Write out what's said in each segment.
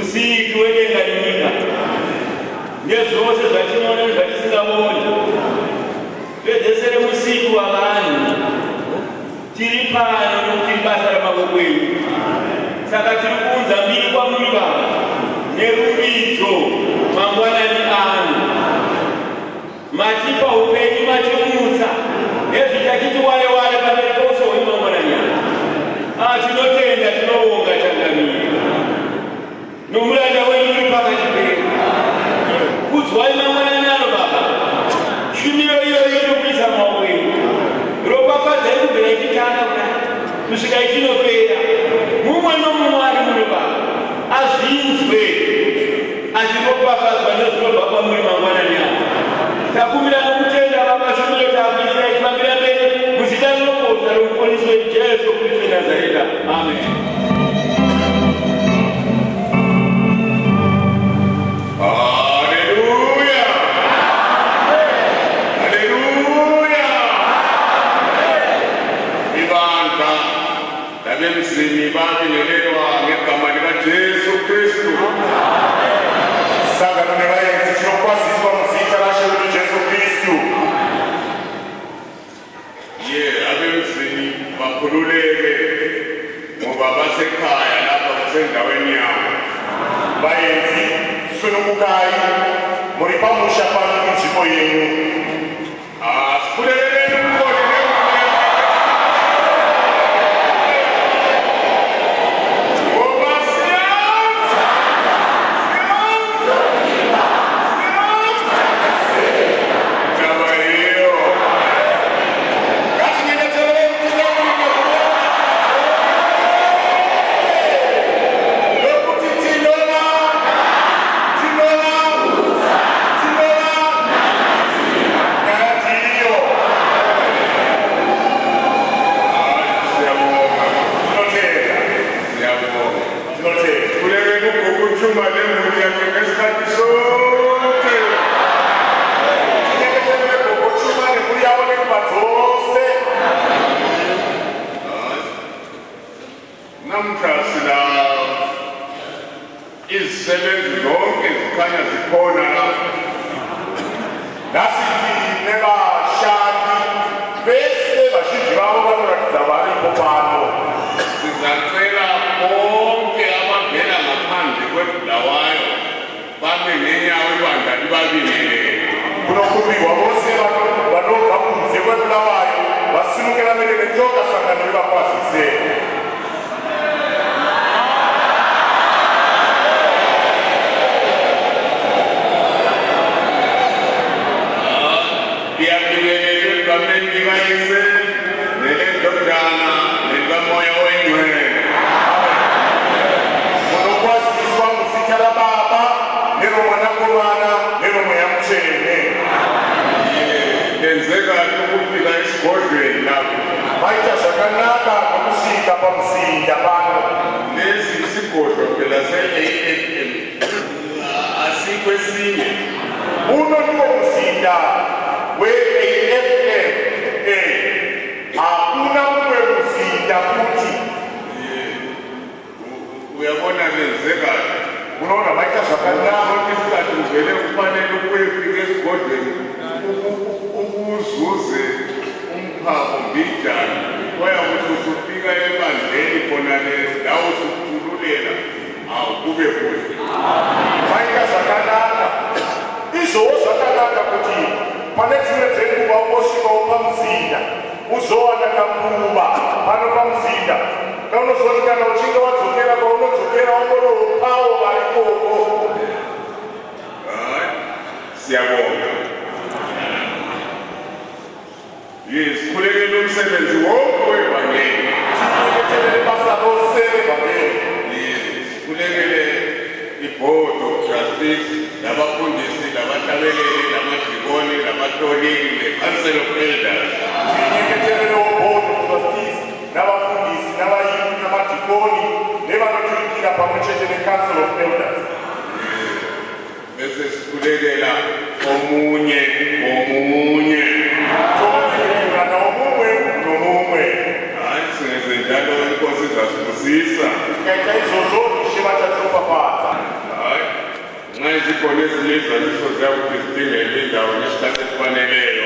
musiki wedenga nenyika nezvose zvatinoona nezvatisingaboni pedzesere musiki wavanhu tiri pano nokuti basa ramaboko enyu saka tiri kuunza mbiri kwamuri baba nerumbidzo mangwanani ano matipa upenyu machimutsa nezvitakiti wale wale pamberi pouso hwenyu mangwanani ano tinotenda tinobonga changamiri nomuranda wenyu uri pakati pedu kudzwai mangwanani ano baba shumiro iyoyo iri kuisa maoko enyu ropafadzai kubvira ichitanga kudai kusvika ichinopera mumwe nomumwe ari muno baba azvinzwe achiropafadzwa nezvinobva kwamuri mangwanani ano takumira nokutenda baba shumiro takuisira ichifambira mberi muzita rinokosha romuponesi wedu Jesu Kristu Nazareta. Amen. Abemzini babinelelwa ngegama likaJesu Kristu. Saka nonerayenzi tinokwaziswa muzita raShe Jesu Kristu. Abemzini bakhululeke ngoba basekhaya lapha kusendaweni yabo. Bayenzi sunumukayi muri pamusha pano kunzvimbo yenyu. Sipuleleleni umkhosi izisebenzi zonke zikhanya zikhona lapha nasithi nebashadi bese bashidi babo banoratidza varipo pano sizacela bonke abavela ngaphandle kwebhulawayo bame nenyawo ibandla libabingelele kunokumbirwa vose vanobva kunze kwebhulawayo vasimukela mberi netsoka sangano rivakwaziseni. Maita zvakanaka nokusvika pamuzinda pano nezi isigodlo phela se-AFM asi kwesinye uno ndiwo muzinda we-AFM hakuna mumwe muzinda futhi uyabona lenzekani unoona maita zvakanaka isikati uvele kufanele kuyefika esigodlweni ukuzuze umphambo mbijana kwaya ukuthi usufika ebandleni khona lendawo usukhululela awukube kuhle maika zvakanaka izvowo zvakanaka kuti pane dzimwe dzenguva unosvika pamuzinda uzowana kakuva pano pamuzinda kaunozoti kana uchinge wadzokera kwaunodzokera ungoropawo varikoko. Siyabonga. Yes, kulekele umsebenzi wonke wevangeli. Sikulekele basa lose levangeli. Yes, kulekele iboard of trustees, labafundisi, labahlabeleli, lamadikoni, lamatoliki, le-council of elders. Sikulekele board of trustees, labafundisi, labayini, lamadikoni, lebanothulukila pamutshetshe le-council of elders. Bese sikulekela omunye. Njalo inkosi izasibusisa. Ngeke izozonke shibathatha upaphatha. zikhona ezinye izaziso zakuthi zidingele indawo ngesikhathi esifaneleyo.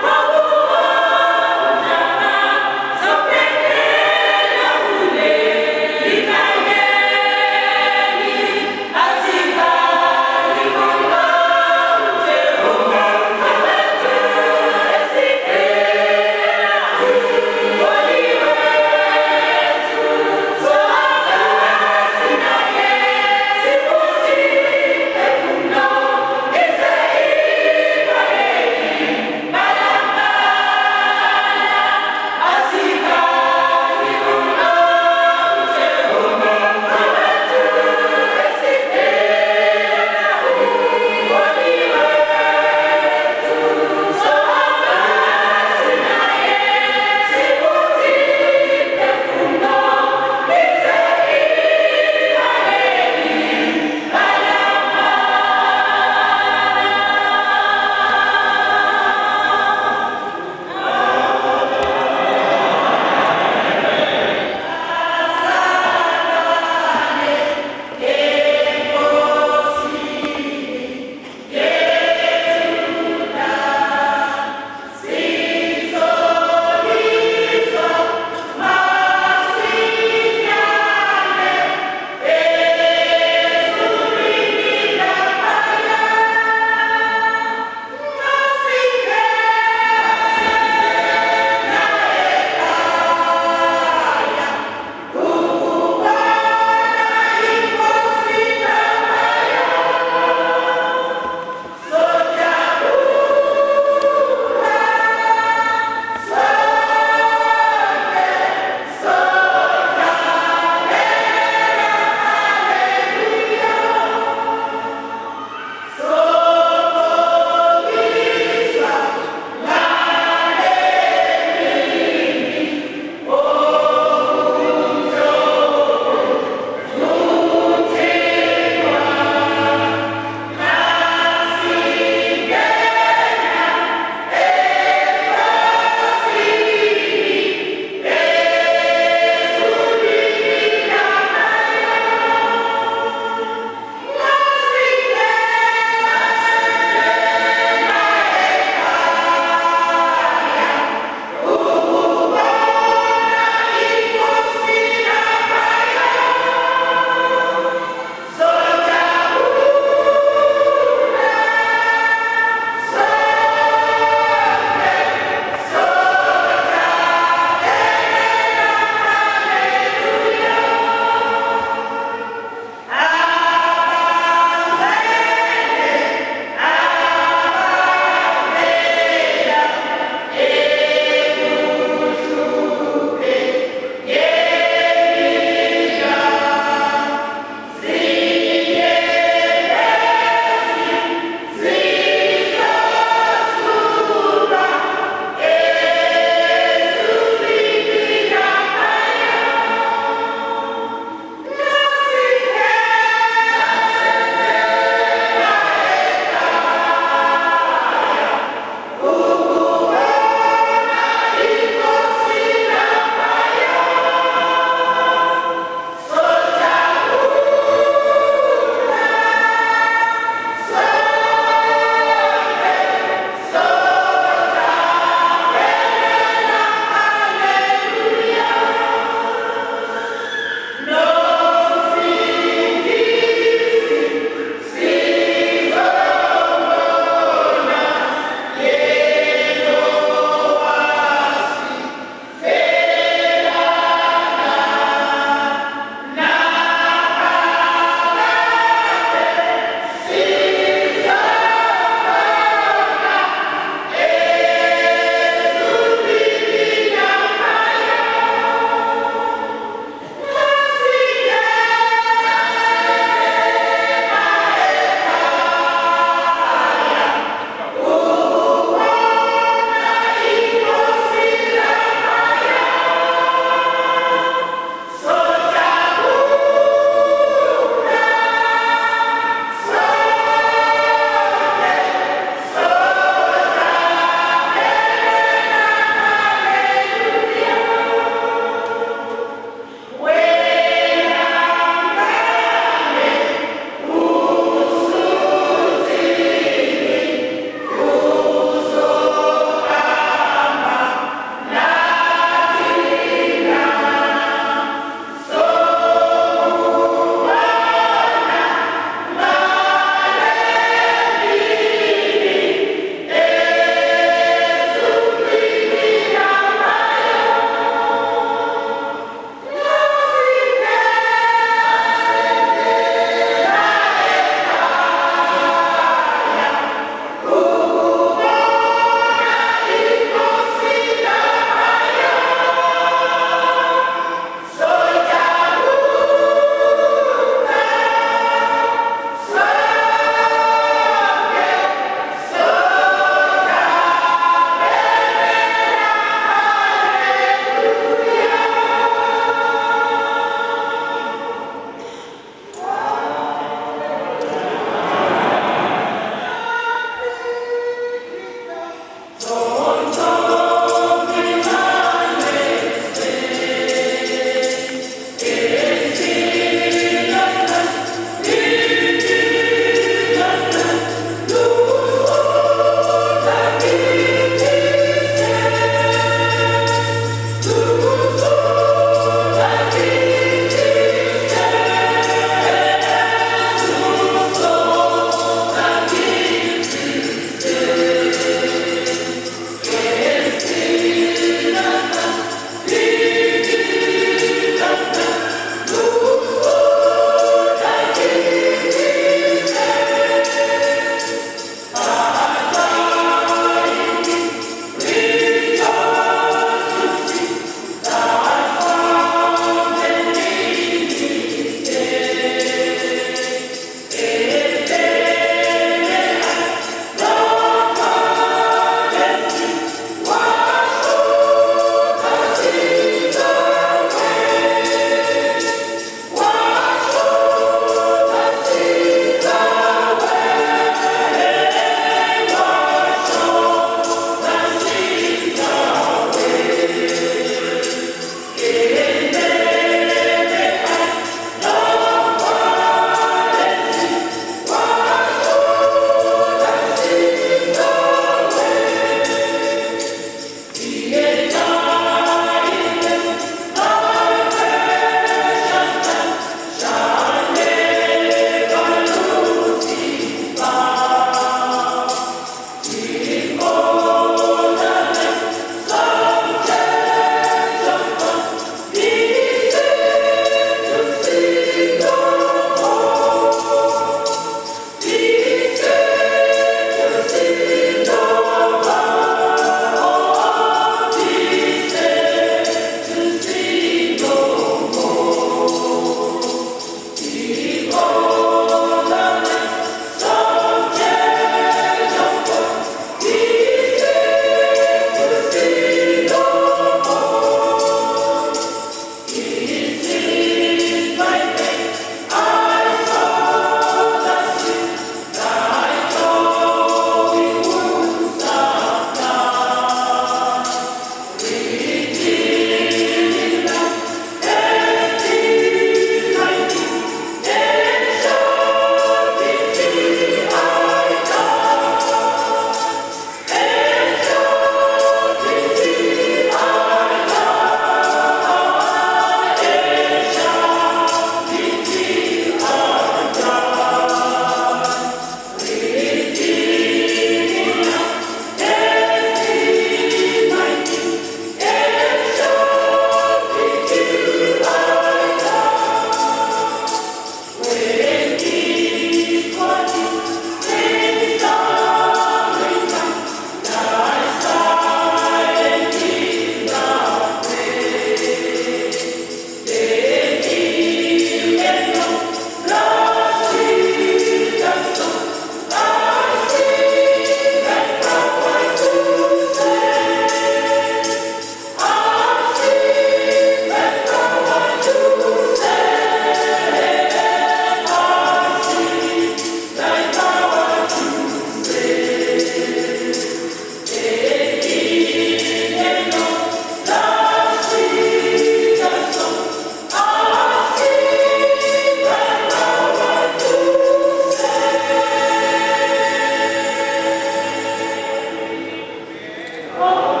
Thank you.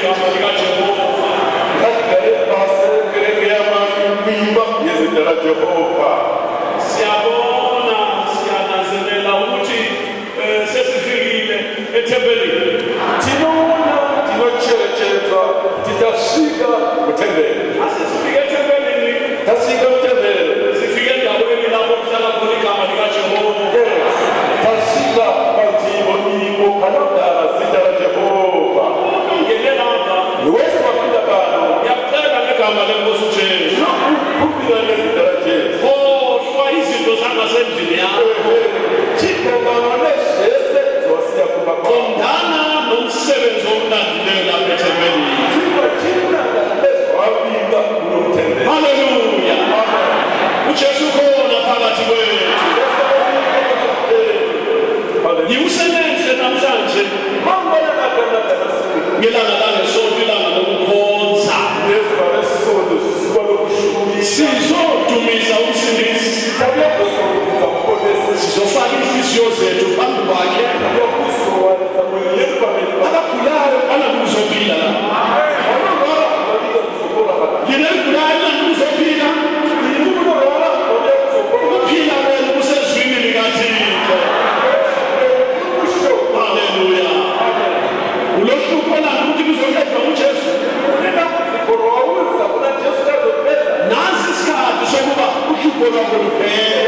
igama likaJehova. Katigare pasi kereke yabantu kwimba yezinto kaJehova. Siyabona, siyananzelela ukuthi sesifikile ethempelini. Tinoona tinocherechedza titasvika kutemberi. Asifike ethempelini, Tasvika kutemberi. sifike endaweni lapho kuhlala khona igama likaJehova. Tasvika panzvimbo iko panogara zita raJehova. Ungene lapha, Wese wapinda pano yakucela ngegama lenkosi uJesu. ndinokukumbira nezita raJesu. Khohlwa izinto zangasendlini yakho. Chikangana nezvese zvawasiya kumba kwako. Qondana nomsebenzi omnandileyo lapha ethempelini. Chikachingana nezvawapinda kunomutemberi. Haleluya. uJesu khona phakathi kwethu. Ngiwusebenze namhlanje Mangwana nakanaka nasiku. ngelanga langesonto, ilanga lokukhonza. Nezwa lesonto zisuka lokushumisa. Sizodumisa umsindisi, Tabyakuzokudza mponesi. sizofaka inhliziyo zethu phambi kwakhe. Tabyakuzowanisa mwenyeni pameli pako. Abagulayo banakuzophila la. Vanorwara vanoda kuzopora paka. Yena egulayo banakuzophila. Ini munorwara vanoda kuzopora. Ukuphila kwenu kusezwini likaThixo. Haleluya. Ulohlupho lami ukuthi kuzoqedwa uJesu. Unenamuzikorowawiza kuna Jesu tazopedza. Nasi isikhathi sokuba uhlupho lwakho luphele.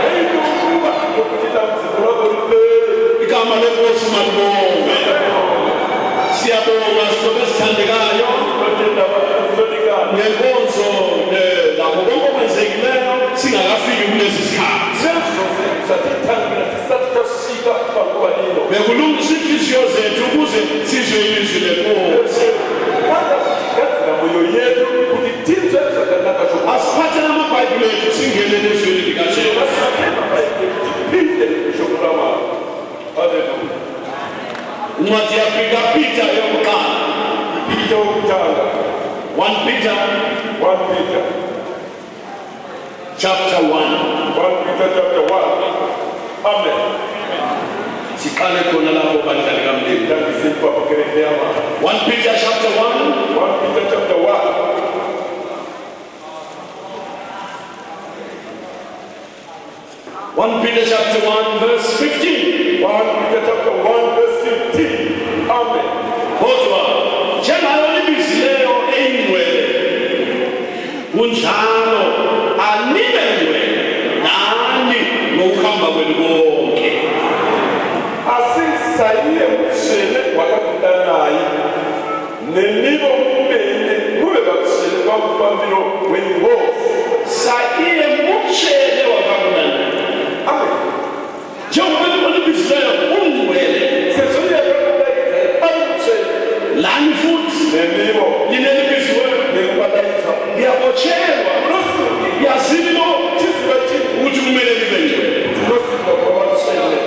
Einokuba yokuti damuziko rako lupere. Igama lenkosi malibonge. Siyabonga sihlobo esithandekayo Tinotenda vatinodikana. ngenkonzo lakho konke okwenzekileyo singakafiki kulesi sikhathi. Zvezvose zvatitambira tisati tasvika panguva ino. Bekulungisa inhliziyo zethu ukuze sizwe ilizwi lenkosi. Kwanda kutigadzira mwoyo yedu kuti tinzwe zvakanaka shoko. Asiphathe namabhayibheli ethu singene elizwini likaJesu. Asatema bhaibheri kuti tipinde shoko raMwari. Haleluya. Incwadi yaPeter yokuqala, Peter wokutanga. 1 Peter 1 Peter. chapter 1. 1 Peter chapter 1. Amen. Siqale khona lapho bandla likaMlindi. Ndandisimpha pakereke yaMwari. 1 Peter chapter 1. 1 Peter chapter 1. 1 Peter chapter 1 verse 15. 1 Peter chapter 1 verse 15. Amen. Kodwa njengayo libizileyo eyingcwele, kunjalo anibe ngcwele nani ngokuhamba kwenu konke. Asisaiye mushele wakakudanaye. Nenibo mumene mube bakushele kwamufambiro wenyu wose. Saiye mutshele wakabulana. Amen. Njengoba libizileyo ungcwele, Sezuyekakudayidza bamushele. lani futhi Nenibo linelibiziweyo nekubadayidza. liyabotshelwa, Unosuke yazilo chiziba chini. ukuthi kumele libe ngcwele. Unosuke kwabamushele.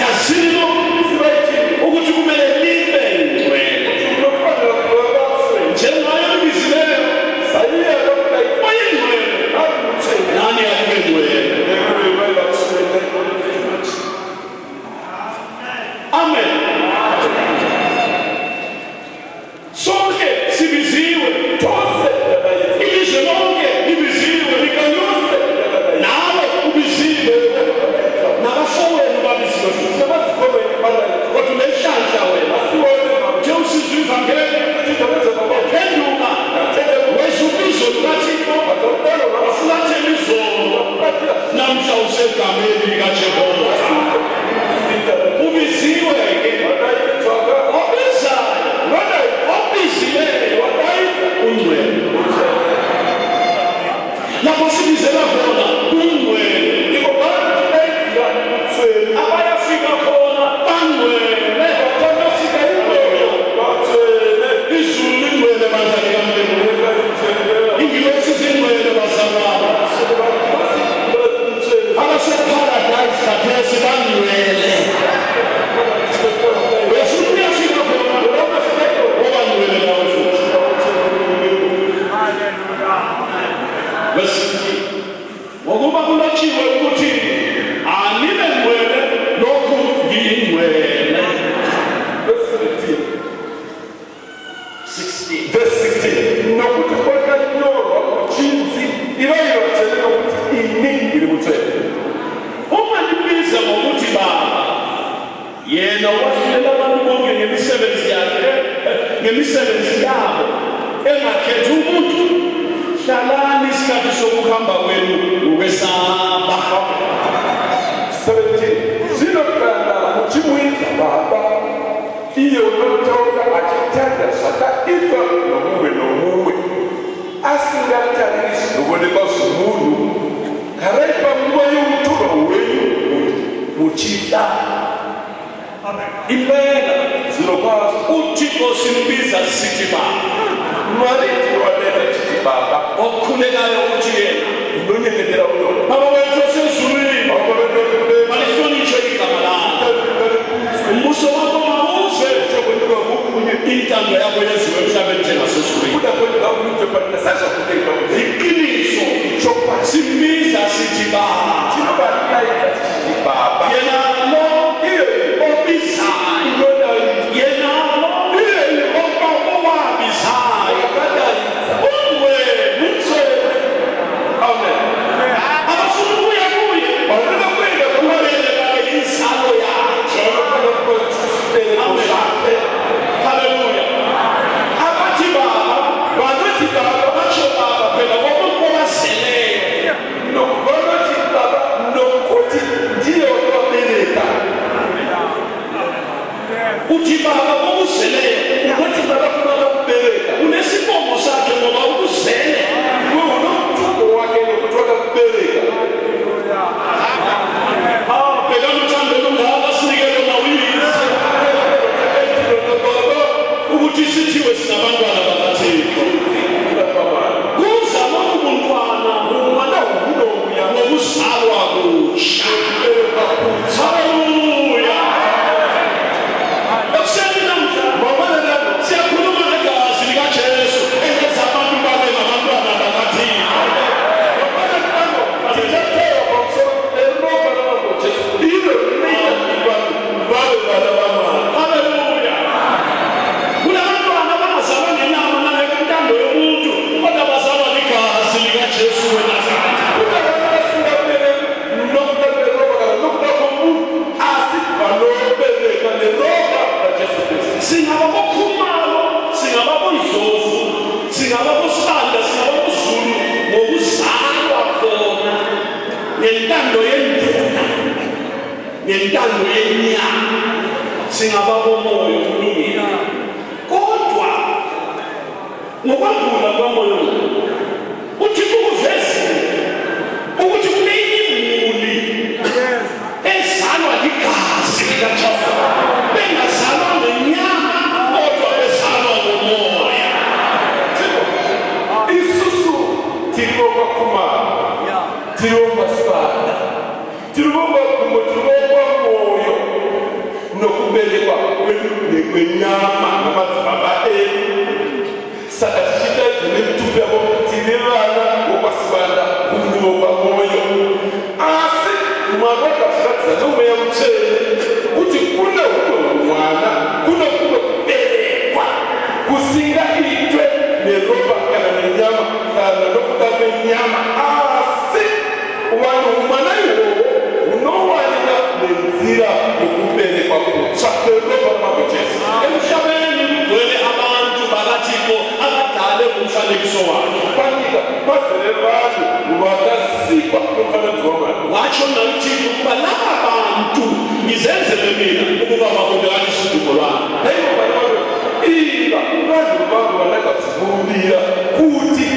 Yazilo ukuthi kumele libe ngcwele. Unofanira kubamushele. Njengayo libizileyo Saiye kakudayidza. oyingcwele, Bamushele. nani alibe ngcwele. Nekube bamushele. Amen. Sonke sibiziwe, Tose ndadayidza. ilizwe lonke libiziwe, likanyuse. Nawe ubiziwe, nabafowenu babiziwe futhi. Kodwa ulenhlanhla wena. Nje usizwa ivangeli, waphenduka, wezwa ubizo lukaThixo, wafulathela izono. Namhla usegameni likaJehova. Ubiziwe-ke, obizayo, obizileyo, ungcwele. Lapho sibizela khona ungcwele, abayafika khona bangcwele. Izulu lingcwele badlali kaMlungu, ingilosi zingcwele bazalwane. Abaseparadise khathesi bangcwele. Uyafuna uyafika khona obangcwele nawe futhi. Verse 15. Ngokuba kulotshiwe ukuthi anibe ngcwele lokhu ngiyingcwele. ngemisebenzi yabo engakhethi umuntu. Hlalani isikhathi sokuhamba kwenu ukwesaba. 17 zinokana kuchimwiza baba iyo notoka achitanda zvakaitwa nomumwe asingatarisi nokuonekwa zvomunhu karaipa nguva youtoro hwenyu muchida imena zvinokwazo uThixo simbiza sithi Baba. mwari tiwanena chiti baba Okhulekayo uthi yena unonyengetera uno Baba wethu osezulwini balihlonitshwe igama lakho. Umbuso wakho mawuze intando yakho yenziwe emhlabeni njengasezulwini. Iqiniso simbiza sithi Baba. Yena lo obizayo, yena lo owabizayo, unguwe umthweni. Abafuna ukuya kuye kumele babe yinzalo yakhe. Haleluya. Abathi Baba batsho Baba phela bonke obazeleyo. Uthi Baba okuzeleyo unesibongo sakhe ngoba ukuzele. Bhekana uthando lungaka sinikele mawuyisi ukuthi sithiwe sinabantwana bakaThixo. Kuzalwa ubuntwana buya ngokuzalwa kutsha. Haleluya. Ekuseni namhla siyakhuluma ngegazi likaJesu engenza abantu babe ngabantwana bakaThixo. Haleluya. Kulabantwana abangazalwa ngenyama nangentando yomuntu kodwa bazalwa ligazi likaJesu weNazaretha. Singababokhumalo, singababoNdlovu, singababoSibanda, singababoZulu ngokuzalwa khona ngentando yendoda, ngentando yenyama, singababomoya kulungile. Kodwa ngokwandlula kwamoya uThixo uvezile ukuthi kunenye imuli ezalwa ligazi likaJesu, bengazalwa ngenyama kodwa bezalwa ngomoya. isusu tiribomba kumana tiribomba sibanda tiribomba kumo tiribomba moyo nokubelekwa kwenyama namadzibaba edu. Saka tichita nemitupi yavo tine vana vokwasibanda kunguvo kwamoyo, asi mwari vakazviratidza nomweya mutsvene kuti kune humwe mwana kuno kuberekwa kusingaitwe neropa kana nenyama kana nokuda kwenyama, asi vanhu mwana ihwohwo hunowanika nenzira yokuberekwa kutsva kweropa ramajesu. Emhlabeni kugcwele abantu bakaThixo abadale ngomfanekiso wakhe. Panyika pazere vanhu vakasikwa nomufanikizo waMwari. Watsho naUthixo ukuba laba bantu ngizenzele mina ukuba babonakalise udumo lwami. Iba vanhu vangu vanakazibumbira kuti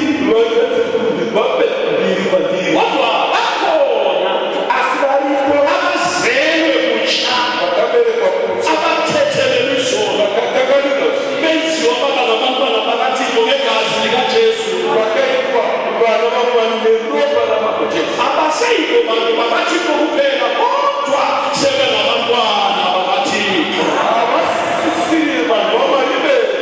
vabe mbiri pandiri, Kodwa bakhona asi varipo abazelwe kutsha, vakaberekwa kutsva abathethelelwe izono, vakatakanirwa benziwa baba ngabantwana bakaThixo ngegazi likaJesu. vakaitwa vana vaMwari neropa ramajesu. Abaseyibo bantu bakaThixo kuphela kodwa sebengabantwana bakaThixo. Avasisiri vanhu vaMwari bedzi,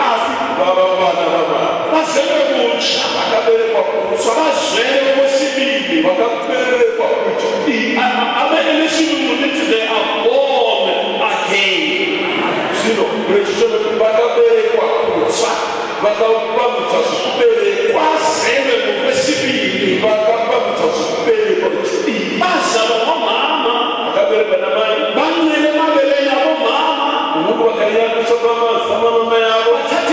asi vava vana vaMwari. Bazelwe kutsha, Vakaberekwa kutsva, bazelwe kwesibili. vakaberekwa kuchipiri. Abelishilungu lithi they are born again. Zvino rechishona kuti vakaberekwa kutsva, vakapamhidzwa zvekuberekwa, Bazelwe ngokwesibili. vakapamhidzwa zvekuberekwa kuchipiri. Bazalwa ngomama, Vakaberekwa namai, bancele emabeleni abomama, huku vakanyamiswa pamazama mama yavo, bathatha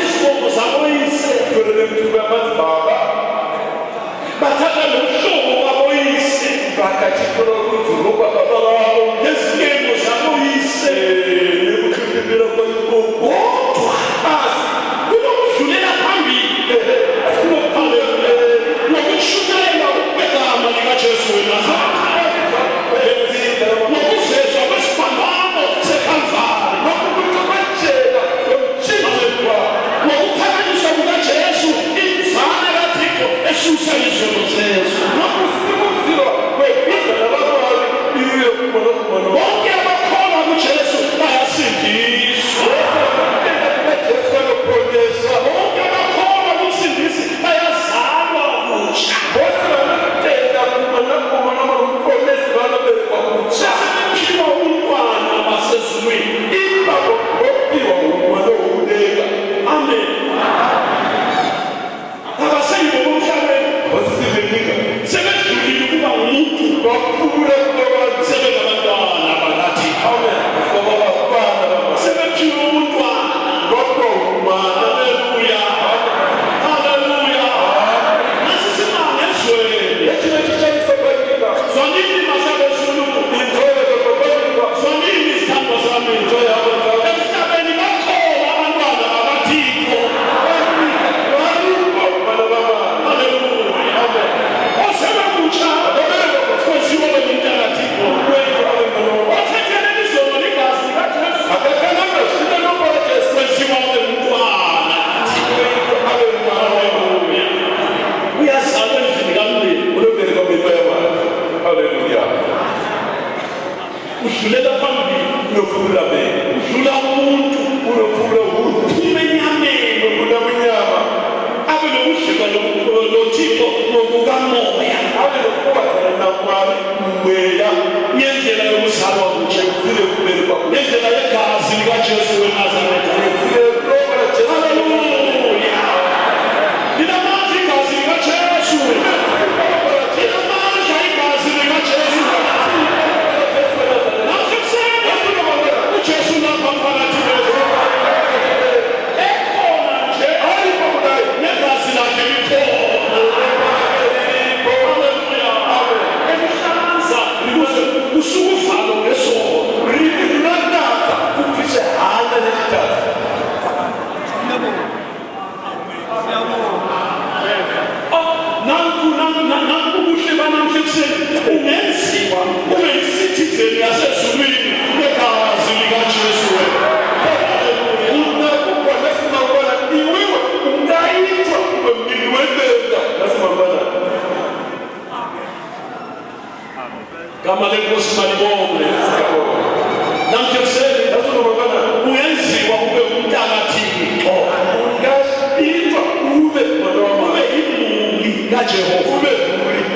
kaJehova ube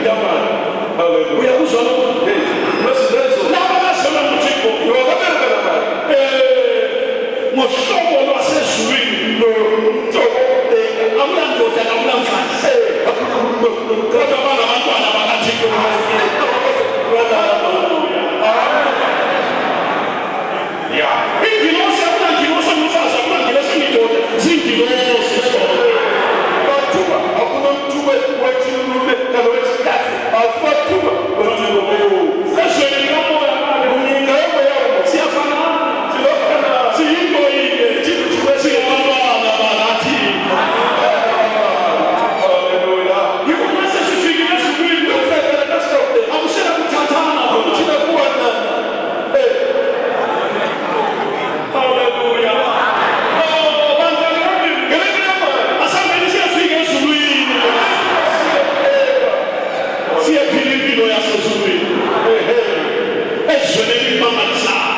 uyamana. Hallelujah. uyakuzwa lokho Hey, masilezo. laba bazelwe nguThixo Yokabereka namali. ngohlobo lwasezulwini akulandoda akulamfazi kodwa bangabantwana bakaThixo. Ingilosi akulangilosi omfazi akulangilosi indoda zingilosi zona. Ezweni likamoya siyafana siyinto yinye siyabantwana bakaThixo. Yiko mase sifikile ezulwini akusela kuthathana haleluya. Bantwana bami asambeni siyafika ezulwini siyaphila impilo yasezulwini ezweni elimangalisayo.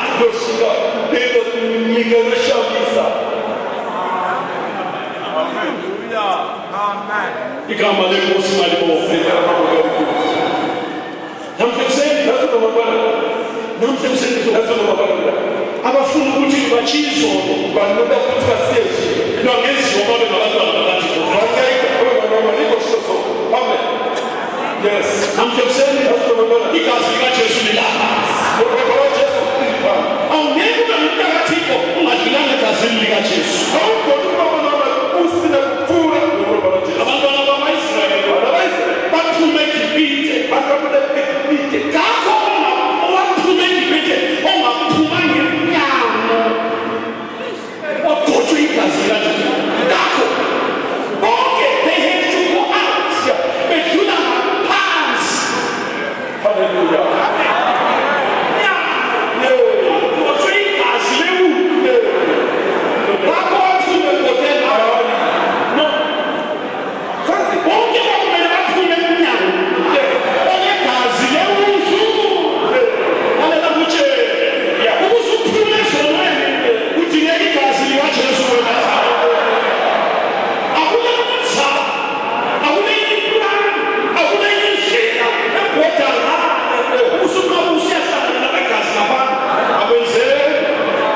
Igama lenkosi malibonke. Namhlekuseni abafuna ukuthi batshizo bangenziwa babe ngabantwana bakaThixo. Namhlekuseni igazi likaJesu lilapha. Awungeke ube ngumuntu kaThixo ungadlulanga egazini likaJesu. Abantwana bakaIsrayeli baphume eGibhithe. Ngakho owaphume eGibhithe ongaphuma ngemnyango ogcotshwe igazi likaJesu. Ngakho bonke they have to go out bedlula ngaphansi. Hallelujah. Ogcotshwe igazi leWundlu. Ngakho waphume ebhodlela. No. Bonke bakumele baphume emnyango olegazi leWundlu. Lalela ngikutshele, ukuze uphule ezonweni kudingeka igazi likaJesu wena. Akunamanza, akunenye plan, akunenye ndlela ebhoda ngale usuqala usiyahlangana nabegazi labantu akwenzeki.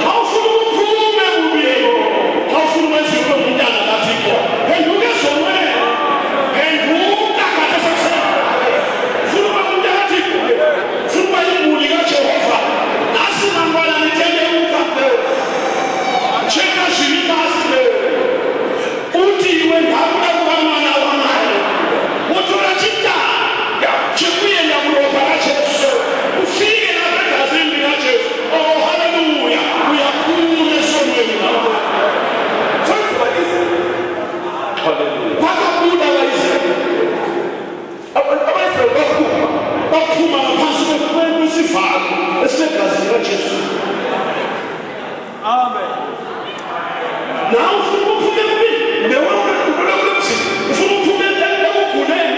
Xa ufuna ukuphume kubini, xa ufuna ukwenza ube ngumntana kaThixo, phenduka ezonweni, phenduka khathesi ekuseni. Ufuna uba ngumntu kaThixo, ufuna uba yimuli kaJehova, nasi nangwana nitheleuka tshekazini basi uthi iwe ndabula kukamana wanayo uthola chitaka chikuye nyakuloba kaJesu ufike lapha egazini likaJesu. Oh haleluya, uyaphuma esonweni lapho. Bakabuda abayisraeli baphuma ngaphansi kwesivalo esinegazi likaJesu. Nawe ufuna uphume kubini, ufuna uphume ekuguleni,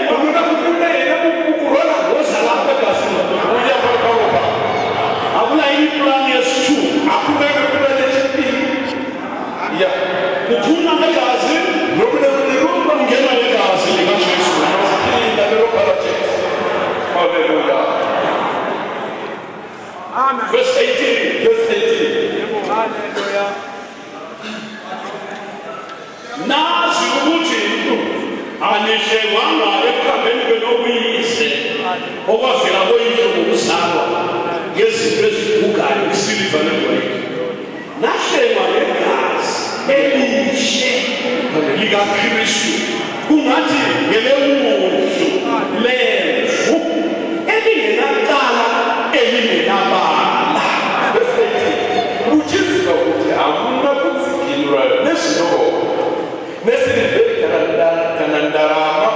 ukurola ngoza lapha egazini. Akulayini iplani yesithuba, uphuma negazi ungena negazi likaJesu. Hallelujah. Verse 18. Nazi ukuthi anihlengwanga ekuhambeni kwenobuyise okwavela koyise ngokuzalwa ngezinto ezigugayo, isiliva negolide. Nahlengwa ngegazi elihle likaKristu, kungathi ngelewundlu lemvu elingenacala elingenabala. Uchizwa ukuthi akuna kutsikilwa nezinorobo nesilivekanandarama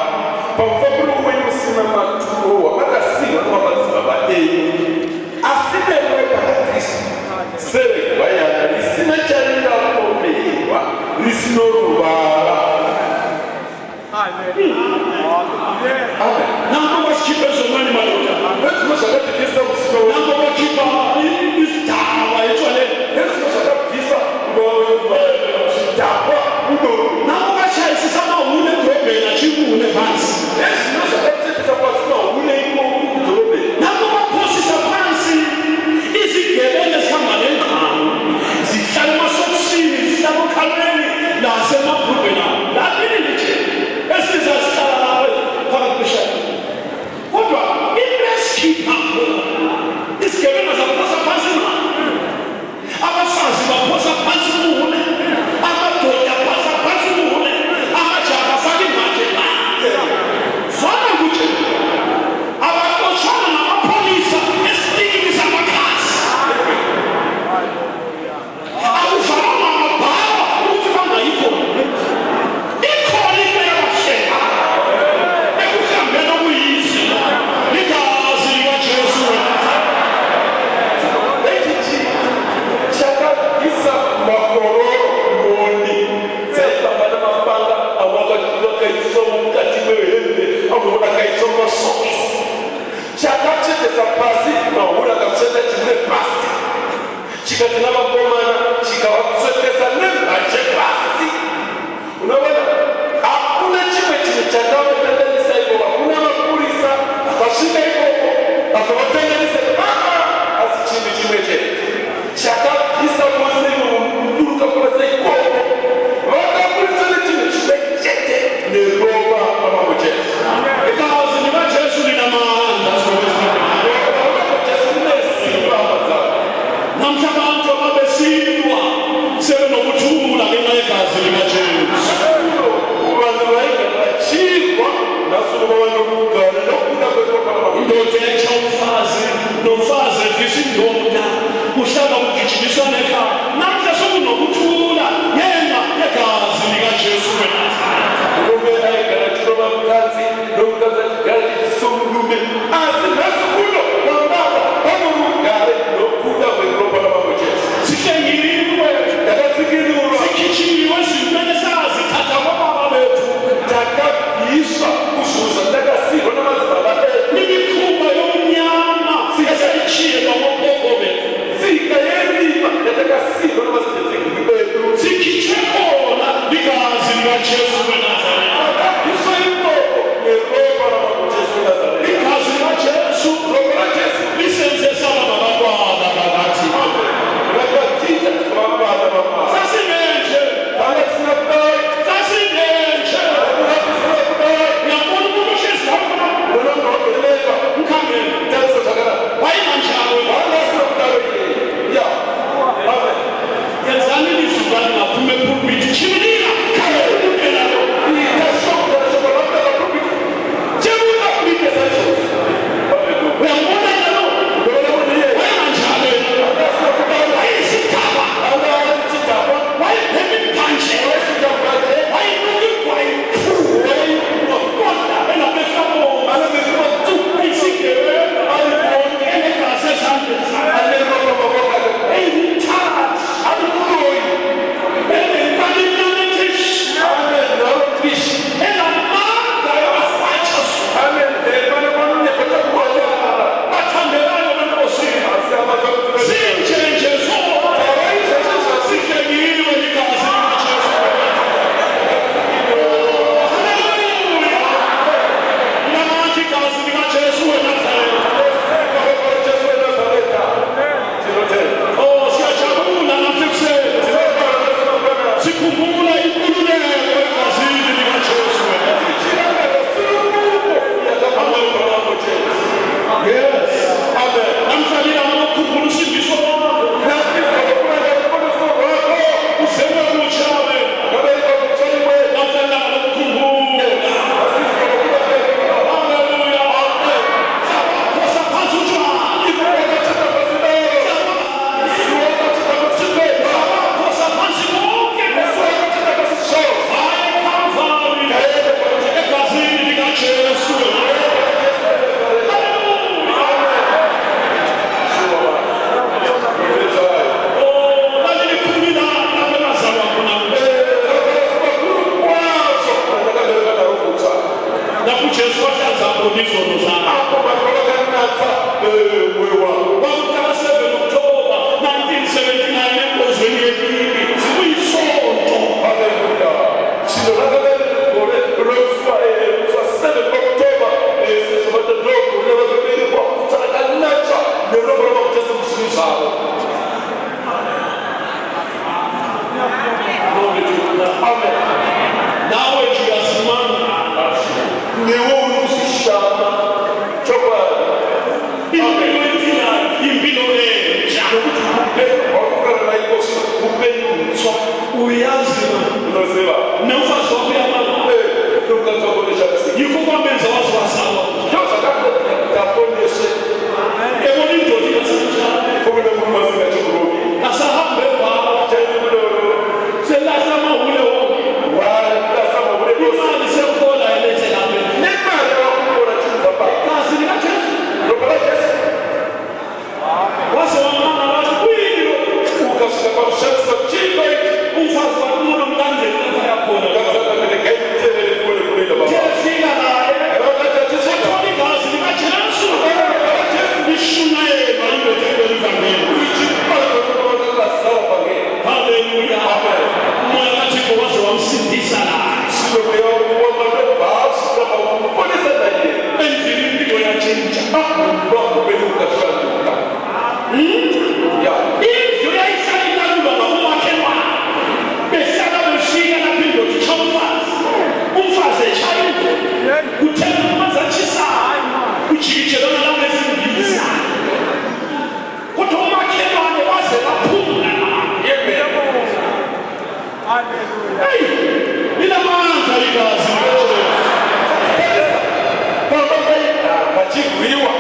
pamfakulu wemusina maturo wapakasiwa nwabaziva bateyi asibewe pakakristu serekwayana lisina chalinapomewa lisinorubala. Nabo bakhipha ezonweni madoda, nabo bakhipha isidakwa etshwaleni, nabo bashayisisa amahule edrobheni achibule phansi. unozeva nomfazi wakho uyamanga nomkazi wakho neshabisiki yikho kwamenza waziwasawa nto zakapondeshe ebona indoda ingasenjalo kumbe nomuntu wasingatshukuruki asahambe baba tshayimulolo selahla amahule wonke walasamabule imali sekhola elethe lapha nemali yakubona chizapa kazi likajesu lobala Jesu wase wamanga wathi kuyini ukasuka kwamshamisa chiko umfazi wakhona umlandeli lapha yakhona ngazakale ngayithelele kule kulelo baba jefika naye sethola igazi likajesu lishumayela indoda elivangeli haleluya umoya kathixo waze wamsindisa naye endlini impilo yatshintsha indlu yayihlala ilalulwa ngabomakhelwane behlala befika lapho indoda itshaya umfazi etshaya indoda kuthela amanzi atshisayo kujikijelana lapho ezimbilisana kodwa umakhelwane waze baphumula linamandla igazi vachirwiwa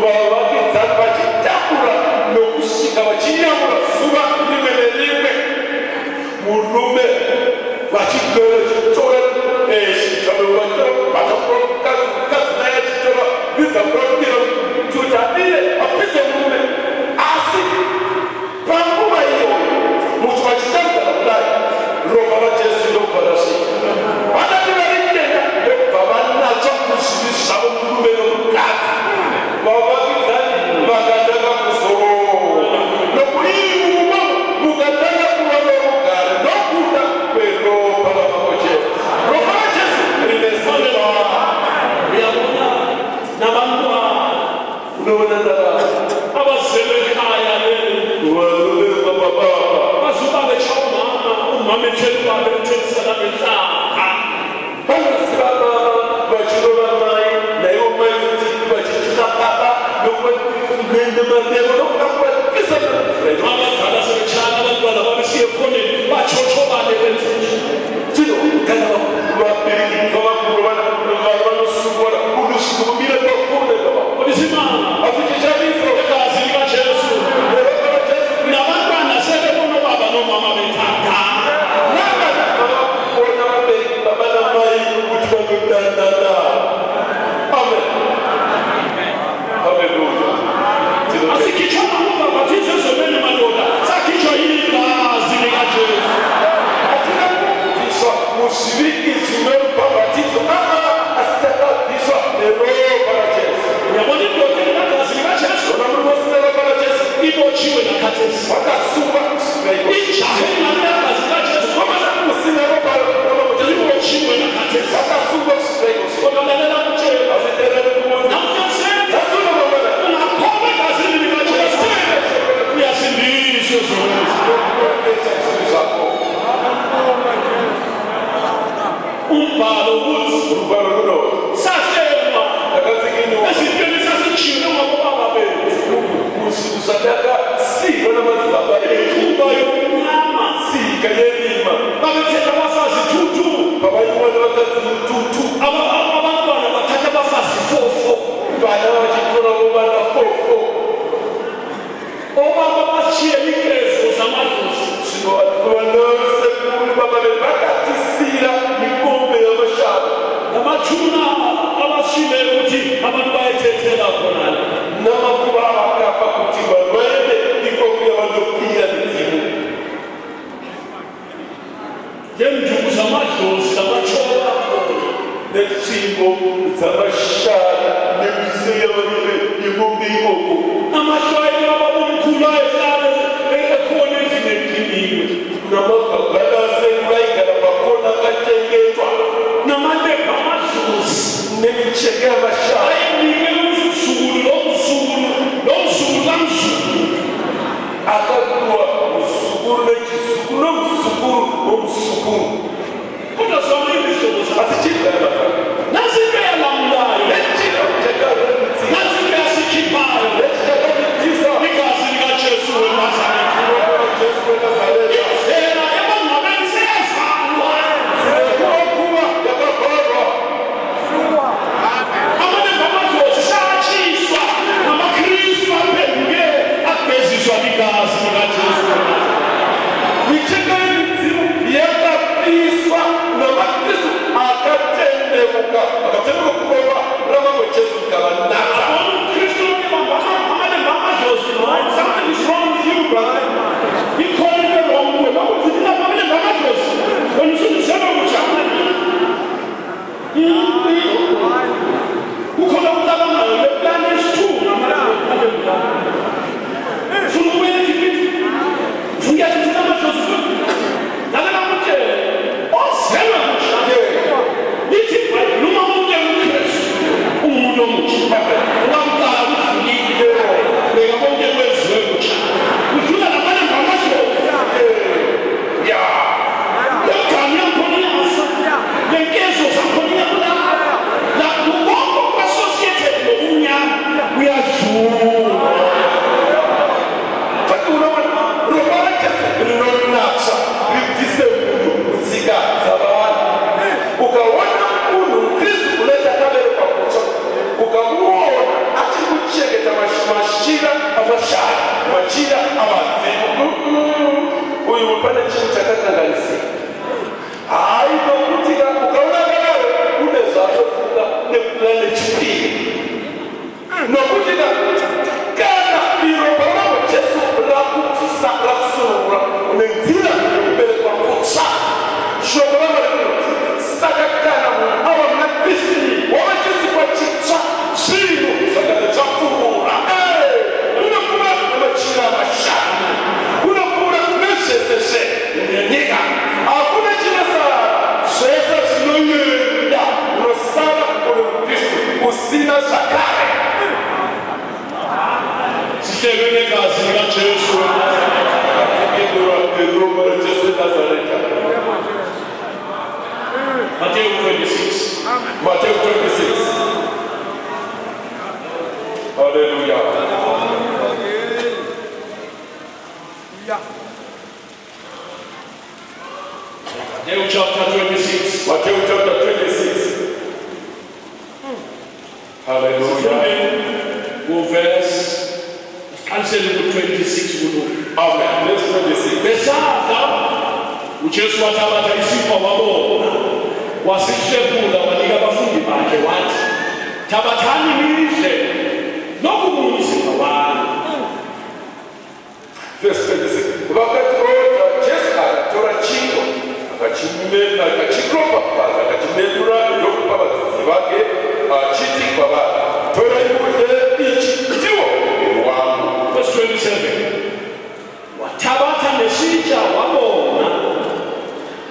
vavakidzana vachitakura nokusvika vachinyamura zuva rimwe nerimwe murume vachigara chitora mukadzi naye achitora vizakuraira kuti adire apise murume asi panguva iyoyo muti vachitaudzana kudai ropa rajesu ndobva rasvika vadati varitenda ndobva vanatsva kuzvivi zvavo murume nomukadzi vavakidzani vakatanga kuzorora nokuiumo mukatanga kuva norugare nokuda kweropa ramakojesu ropa rajesu rine simba uyabona nabantwana unoona ndarama abazelwe ekhaya varume vababa bazuba betshaya umama ethela ubaba emthethisela ngenhlaka vanosiva baba vachirova mai naivo mai kuti vachityisa baba nokuvanenemaneko nokuvakuvatisa abazala sebetshaya abantwana babesiye ekhoneni batshotshobane benzenje tino kana vabereki vavakuru vanosungwana unosvika kumira pakune baba olisimanga azvichichavisa igazi likajesu nabantwana sebebona ubaba nomama bethandana ona vabereki baba namai kuti vanodanana amen haleluya asikhitshwa ngokubhabhathiza ezonweni madoda sakhitshwa yini igazi likajesu hatina kubviswa muzviviki zvinorubhabhatizo asitakabviswa neropa rajesu uyabona indoda enenagazi likajesu ona muri vosina ropa rajesu ibotshiwe nakhathesi vakasungwa ijaha elingalinagazi likajesu kusina ropa ramakojesu ibotshiwe nakhathesi vakasungwa kusvikaikosi kodwa lalela kutshela azviterere kuona namhlanje nasuna mamana ungakhona egazini likajesu uyasindiswa zonke kuronesa zvinhu zvako umbhalo uthi rugwaro runo sahlelwa ndakatsikinwa ezintweni sasitshiwe ngabobaba bethu kuzvinhu zvandakasiyiwa namadzibaba ithuba yomnyama sika yerima babethetha abafazi thuthu pavaimwana vakadzi mututu abantwana bathatha abafazi fofo vana vachitora vovana fofo obaba bashiye ikezo zamadlozi zvino vanosekuru baba vedu vakatisira mikombe yamashava namathuna abashileyo ukuthi abantu bayethethela khonala namakuva avakafa kuti vanhu vaende ikoko yavanopira midzimu ngenduku zamadlozi namatshoba netsvimbo dzamashara nemiso yemombe ikoko amahlwayi ababomkhulu ayehlale ekhona endlini eqiniwe namagagalasekuru aigara pakona akachengetwa namalebha amadlozi nemicheka yamashara ayinike umzukulu lomzukulu kamzukulu akakuwa muzukuru nechizukuru nomuzukuru womuzukuru kodwa zonke izihlobo zakhe asichigara nasi into yalamulayo nasi into yasikhiphayo igazi likajesu wenazaretha indlela ebangcwabeni sakakana our destiny wamechizikwa chicha chino sakana chapfura unokura kumachira mashani unokura kunesheseshe nyika hakuna chinasara zvese zvinoyenda unosara kukore Kristu usina zvakare Sihlelwe negazi likaJesu Roho la Jesu Nazareta. Matthew 26. Matthew 26. Hallelujah. Matthew chapter 26. Matthew chapter 26. Hallelujah. Go verse. Cancel 26 kuno. Amen. Verse 26. Besada uJesu wathatha isipho wabona wasishebula wanika abafundi bakhe wathi thabathani nidle nokubuyisa wami. Verse 26. Vakatora Jesu akatora chingwa akachimela akachikropa pasi akachimedura ndokupa vadzidzi vake achiti kwavari torai mudye ichi ndiwo muviri wangu. Verse 27. Wathabatha nesitsha wabona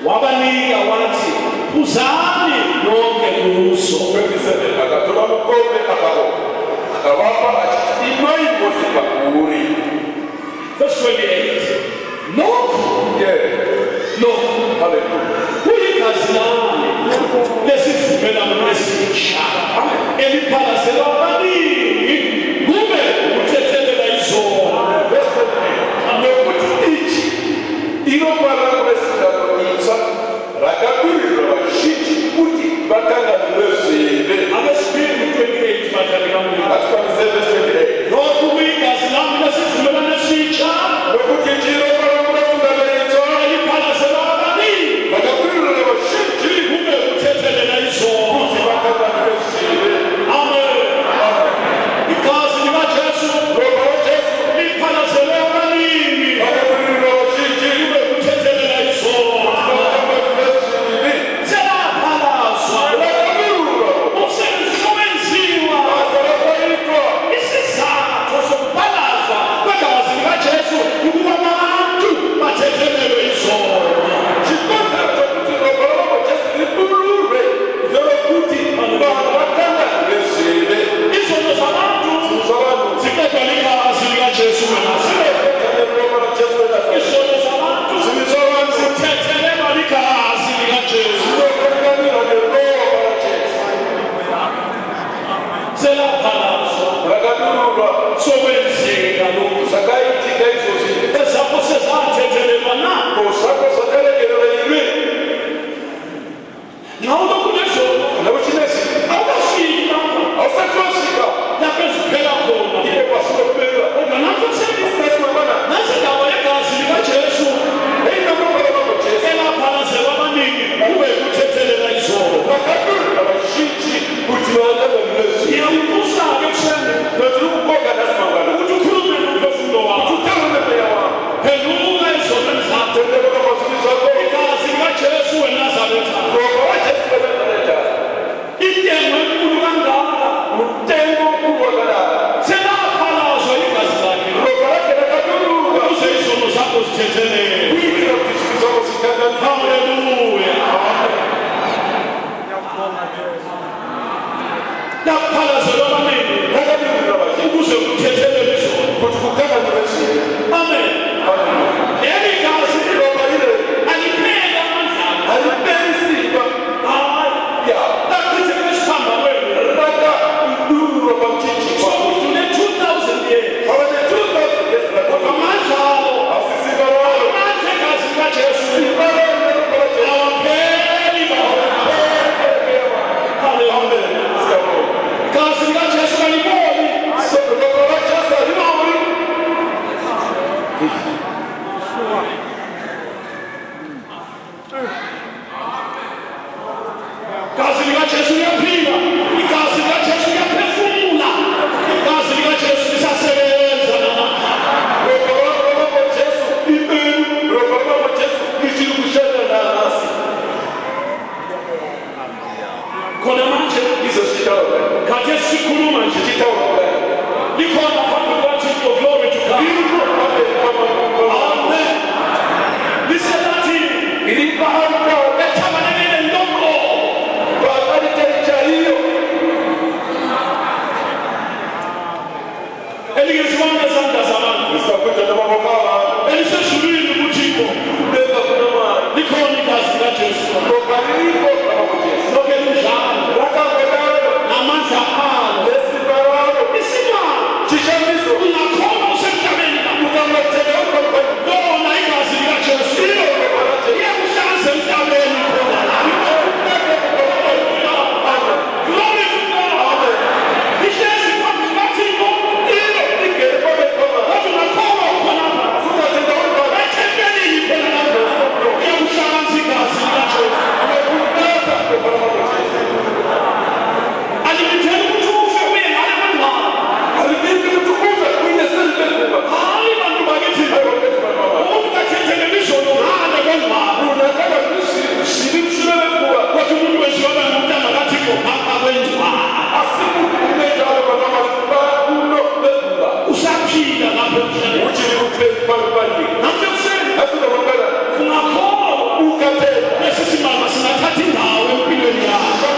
wabanika wathi phuzani lonke kuso. 27. Akatora mukombe akabonga akavapa achiti inwai mose pakuri. Verse 28. Lokhu Hallelujah. kuyigazi lami lesivumelwano esitsha eliphalazelwa abaningi kube ukuthethelela izono. Verse 28. Nokuti ichi inopana kunesidano itsva rakadurirwa vazhinji kuti vakanganwe zvive. Abesibili 28 batalikamu. Atikwanise verse 28. Lokhu kuyigazi lami lesivumelwano esitsha Nokuti chinopana kunesidano itsva eliphalazelwa abaningi rakadurirwa vazhinji kube ukuthethelela izono. kuti vakanganwe zvive. Amen. Igazi likaJesu Roho waJesu liphalazelwe abaningi rakadurirwa vazhinji kube ukuthethelela izono. vakanganwe zvive. Selaphalazwa Rakadurirwa umsebenzi owenziwa basa rakaitwa sikhuluma nje likhona phambi kwaThixo. Glory to God. Amen. Liselathi ethabalekele lonke eligeziwanga ezandla zabantu elisezulwini kuThixo likhona igazi likaJesu lokhu elinjalo namandla alo isimanga ungakhona usemhlabeni lona igazi likaJesu iyakuhlanza emhlabeni khona la. Glory to God. Lihlezi phambi kukaThixo wathi ungakhona khona ethempelini phela lapho iyakuhlanza igazi likaJesu. Alimithela ukuthi ufe uye ngale mangcwaba. Hayi bantu bakithi umuntu kathethele lizolo ngale kwangcwaba wathi umuntu wenziwa bangumntana kaThixo ngapha kwendlwana usaphila lapho emhlabeni. Namhlanje ungakholwa lesi simanga singathatha indawo empilweni yakho.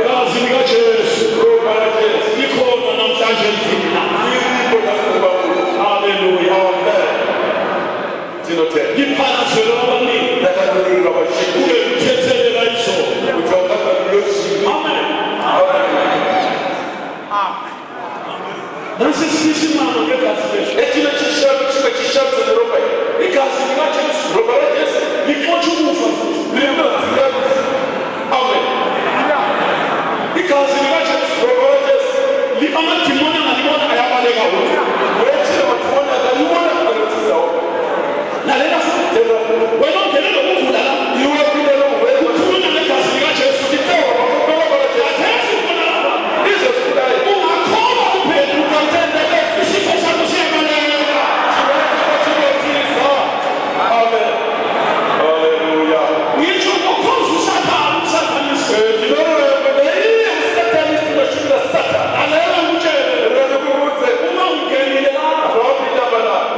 Gazi likaJesu likhona namhlanje endlini yakho. Haleluya. Liphalazelwe abaningi kube kuthethelela isono. Amen. Nasi sisimanga ngegazi leso. Igazi likaJesu lixotsha ukufa futhi. Amen. Igazi likaJesu amadimoni angalibona ayabaleka wona. Lalela futhi wena ungenele ukugula la ukhuluma ngegazi likaJesu ungakholwa kuphela isifo sakho siyabaleka. Ngitsho ngokhonza usathanisti lalela ngitshele uma ungenile lapha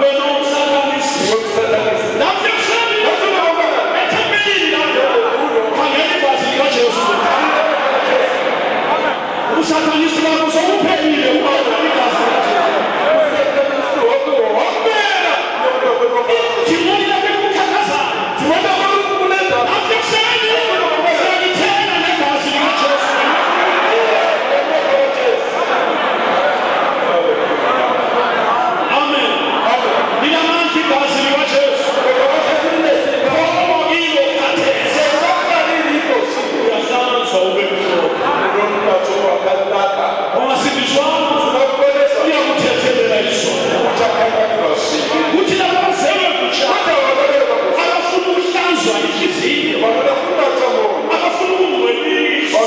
wena usathanisti ethempelini lapho khangela igazi likaJesu. Usathanisti lapho sokuphelile ukubona igazi likaJesu. Dimoni lapho ekukhathazayo namhlanje siyalithena negazi likaJesu. Amen. Linamandla igazi likaJesu. Khona kilo khathesi uyahlanzwa ube mhlophe. Ongasindiswanga uyakuthethelela isono. Kuthi labo abazelwe kutsha abafuna ukuhlanzwa inhliziyo, abafuna ukungcweliswa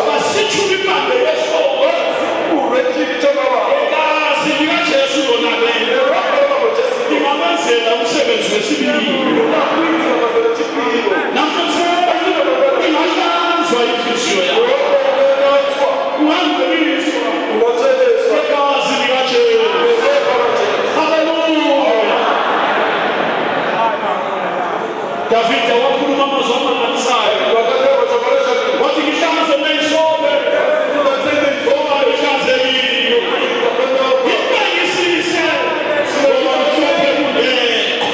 basitshule impande yesono. Igazi likaJesu lonakele lingabenzela umsebenzi wesibili. Namhlanje ingahlanzwa inhliziyo yakho. Ungangcweliswa igazi likaJesu. Hallelujah. Davida wakhuluma amazwi amangalisayo wathi ngihlanze ney'sobe ngoba ngihlanzekile. Ngibhekisise ngoba mhlophe kunekho.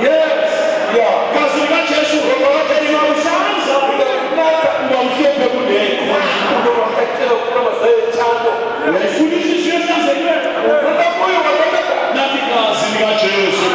Yes. Igazi likaJesu lingawuhlanza uba mhlophe kunekho. Uyayifuna inhliziyo ehlanzekileyo? Nathi igazi likaJesu.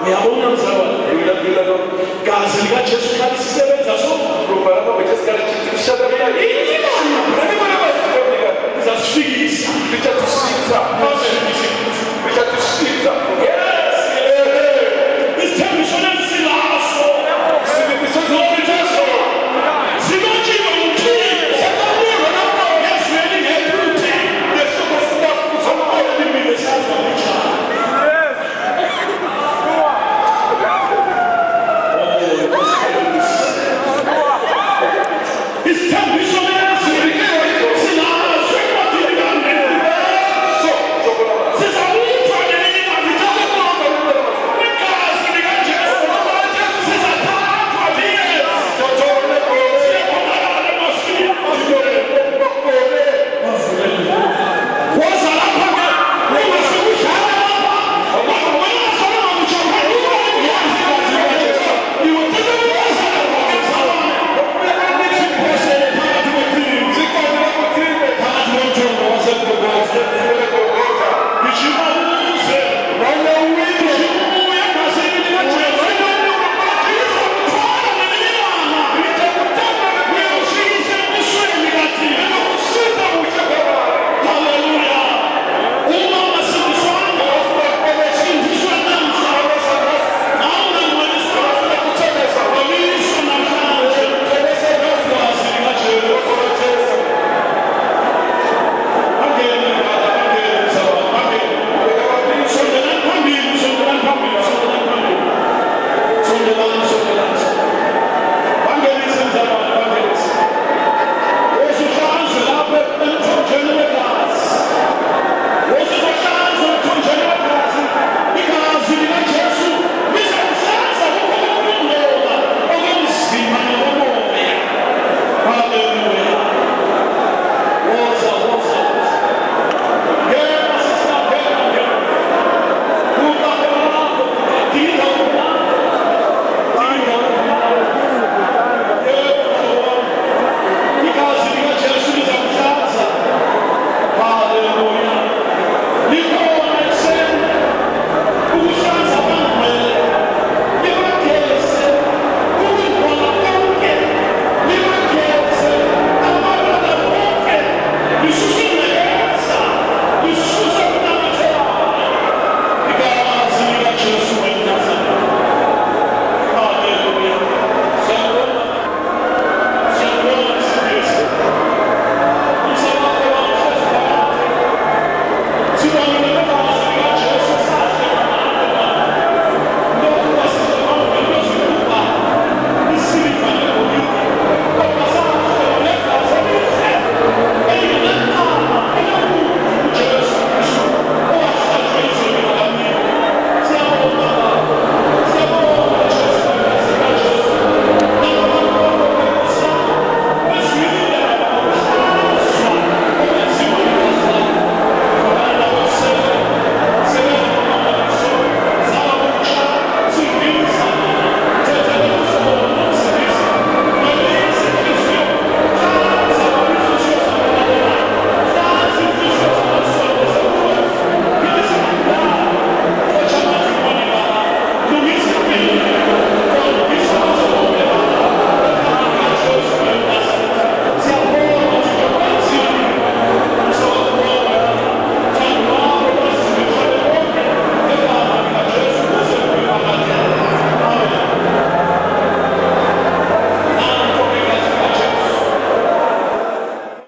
uyabona mzawa gazi likajesu xa lisebenza so izasifikisa